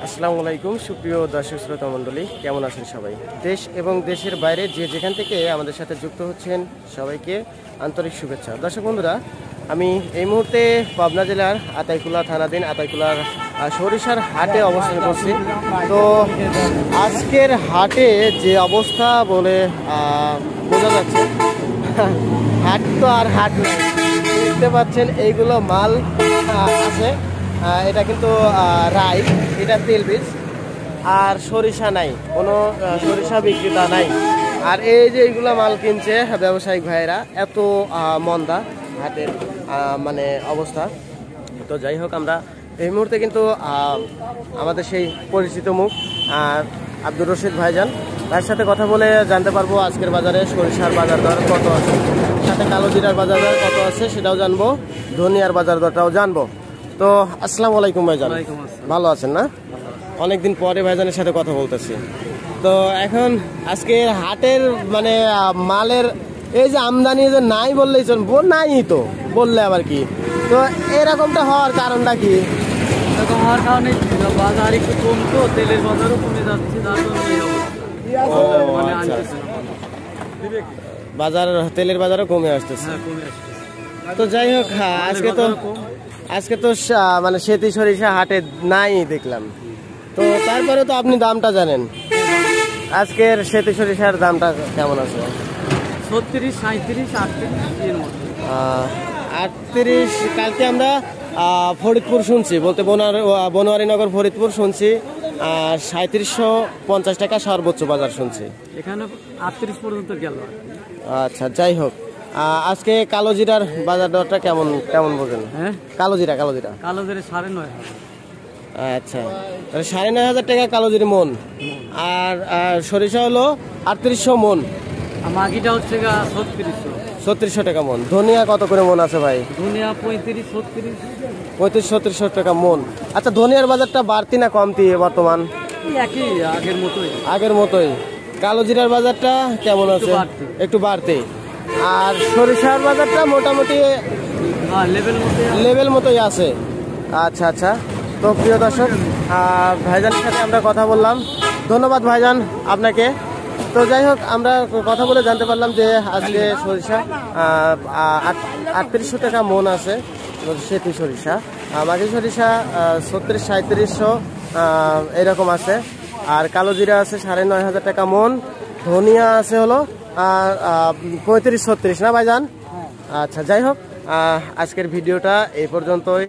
আসসালামু আলাইকুম সুপ্রিয় দর্শক শ্রোতা মণ্ডলী, কেমন আছেন সবাই? দেশ এবং দেশের বাইরে যে যেখান থেকে আমাদের সাথে যুক্ত হচ্ছেন সবাইকে আন্তরিক শুভেচ্ছা। দর্শক বন্ধুরা, আমি এই মুহূর্তে পাবনা জেলার আতাইকুলা থানাধীন আতাইকুলার সরিষার হাটে অবস্থান করছি। তো আজকের হাটে যে অবস্থা বলে বোঝা যাচ্ছে, হাট তো আর হাট নেই। দেখতে পাচ্ছেন এইগুলো মাল আছে, এটা কিন্তু রাই, এটা তেল বীজ, আর সরিষা নাই, কোনো সরিষা বিক্রেতা নাই। আর এই যে এইগুলো মাল কিনছে ব্যবসায়িক ভাইয়েরা, এত মন্দা হাটের মানে অবস্থা। তো যাই হোক, আমরা এই মুহূর্তে কিন্তু আমাদের সেই পরিচিত মুখ আব্দুর রশিদ ভাইজান, তার সাথে কথা বলে জানতে পারবো আজকের বাজারে সরিষার বাজার দর কত আছে, সাথে কালো জিরার বাজার দর কত আছে সেটাও জানবো, ধনিয়ার বাজার দরটাও জানবো। তো আসসালামু আলাইকুম ভাইজান, ভালো আছেন না? অনেকদিন পরে ভাইজানের সাথে কথা বলতেছি। তো এখন আজকের হাটের মানে মালের এই যে আমদানি যে নাই বললেই চলবো, নাই তো বললে আবার কি, তো এরকমটা হওয়ার কারণটা কি? এরকম হওয়ার কারণে বাজার একটু কম, তো তেলের বাজারও কমে যাচ্ছে, বাজার তেলের বাজারও কমে আসতেছে। তো যাই হোক, আজকে তো মানে সেতি সরিষা হাটে নাই দেখলাম। তো তারপরে তো আপনি দামটা জানেন, আজকের সেতি সরিষার দামটা কেমন আছে? 36, 37, 38। কালকে আমরা ফরিদপুর শুনছি, বলতে বনোয়ারিনগর ফরিদপুর শুনছি 3750 টাকা সর্বোচ্চ বাজার শুনছি, এখানে 38 পর্যন্ত গেল। আচ্ছা, যাই হোক, আজকে কালো জিরার বাজার দরটা কেমন বোঝেন? হ্যাঁ, কালো জিরা 9,500। আচ্ছা, 9,500 টাকা কালো জিরা মন। আর সরিষা হলো 3800 মন, মাগিটা হচ্ছে 3600 টাকা মন। ধনিয়া কত করে মন আছে ভাই? ধনিয়া 35-36 টাকা মন। আচ্ছা, ধনিয়ার বাজারটা বাড়তি না কমতি বর্তমান? একই, আগের মতোই। কালো জিরার বাজারটা কেমন আছে? একটু বাড়তি। আর সরিষার বাজারটা মোটামুটি লেভেল মতোই আছে। আচ্ছা, তো প্রিয় দর্শক, ভাইজানের সাথে আমরা কথা বললাম, ধন্যবাদ ভাইজান আপনাকে। তো যাই হোক, আমরা কথা বলে জানতে পারলাম যে আজকে সরিষা 3800 টাকা মন আছে সেতি সরিষা, মাঝি সরিষা 36-3700 এরকম আছে। আর কালো জিরা আছে 9,500 টাকা মন। ধনিয়া আছে হলো 35-36 না ভাইজান? আচ্ছা, যাই হোক, আজকের ভিডিওটা এই পর্যন্তই।